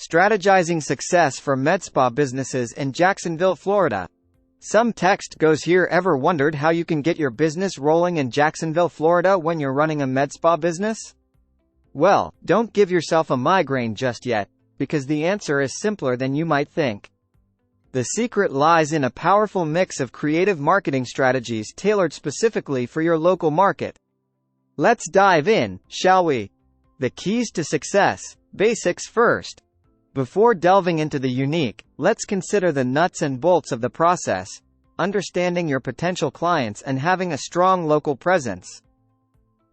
Strategizing success for MedSpa businesses in Jacksonville, Florida. Some text goes here. Ever wondered how you can get your business rolling in Jacksonville, Florida when you're running a MedSpa business? Well, don't give yourself a migraine just yet, because the answer is simpler than you might think. The secret lies in a powerful mix of creative marketing strategies tailored specifically for your local market. Let's dive in, shall we? The keys to success. Basics first. Before delving into the unique, let's consider the nuts and bolts of the process, understanding your potential clients and having a strong local presence.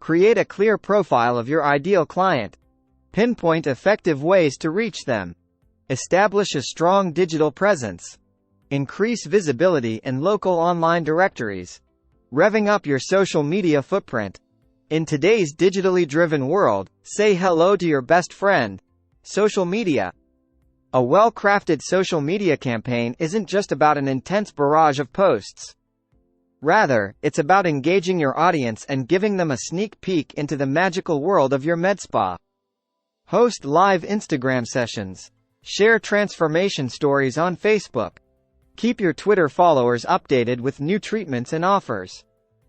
Create a clear profile of your ideal client. Pinpoint effective ways to reach them. Establish a strong digital presence. Increase visibility in local online directories. Revving up your social media footprint. In today's digitally driven world, say hello to your best friend, social media. A well-crafted social media campaign isn't just about an intense barrage of posts. Rather, it's about engaging your audience and giving them a sneak peek into the magical world of your MedSpa. Host live Instagram sessions. Share transformation stories on Facebook. Keep your Twitter followers updated with new treatments and offers.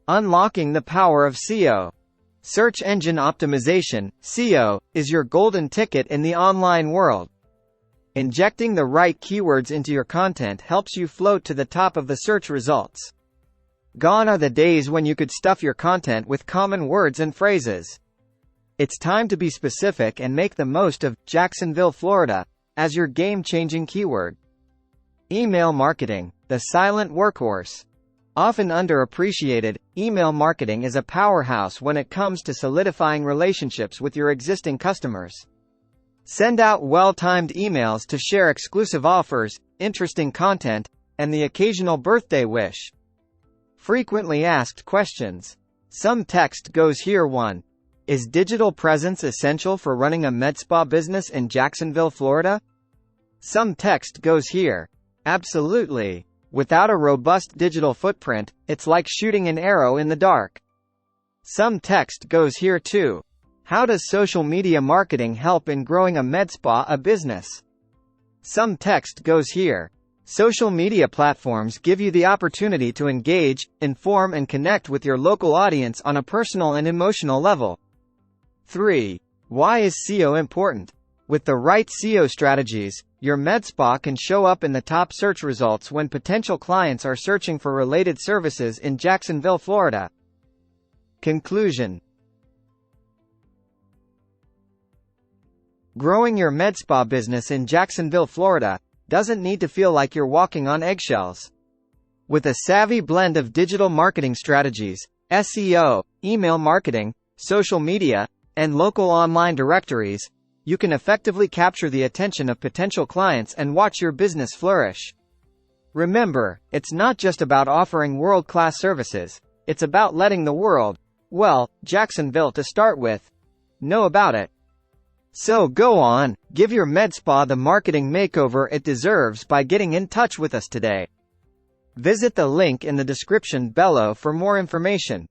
Unlocking the power of SEO. Search engine optimization, SEO, is your golden ticket in the online world. Injecting the right keywords into your content helps you float to the top of the search results. Gone are the days when you could stuff your content with common words and phrases. It's time to be specific and make the most of Jacksonville, Florida as your game-changing keyword. Email marketing, the silent workhorse. Often underappreciated, email marketing is a powerhouse when it comes to solidifying relationships with your existing customers. Send out well-timed emails to share exclusive offers, interesting content, and the occasional birthday wish. Frequently asked questions. Some text goes here. 1. Is digital presence essential for running a MedSpa business in Jacksonville, Florida? Some text goes here. Absolutely. Without a robust digital footprint, it's like shooting an arrow in the dark. Some text goes here too. How does social media marketing help in growing a MedSpa business? Some text goes here. Social media platforms give you the opportunity to engage, inform and connect with your local audience on a personal and emotional level. 3. Why is SEO important? With the right SEO strategies, your MedSpa can show up in the top search results when potential clients are searching for related services in Jacksonville, Florida. Conclusion. Growing your MedSpa business in Jacksonville, Florida, doesn't need to feel like you're walking on eggshells. With a savvy blend of digital marketing strategies, SEO, email marketing, social media, and local online directories, you can effectively capture the attention of potential clients and watch your business flourish. Remember, it's not just about offering world-class services, it's about letting the world, well, Jacksonville to start with, know about it. So go on, give your MedSpa the marketing makeover it deserves by getting in touch with us today. Visit the link in the description below for more information.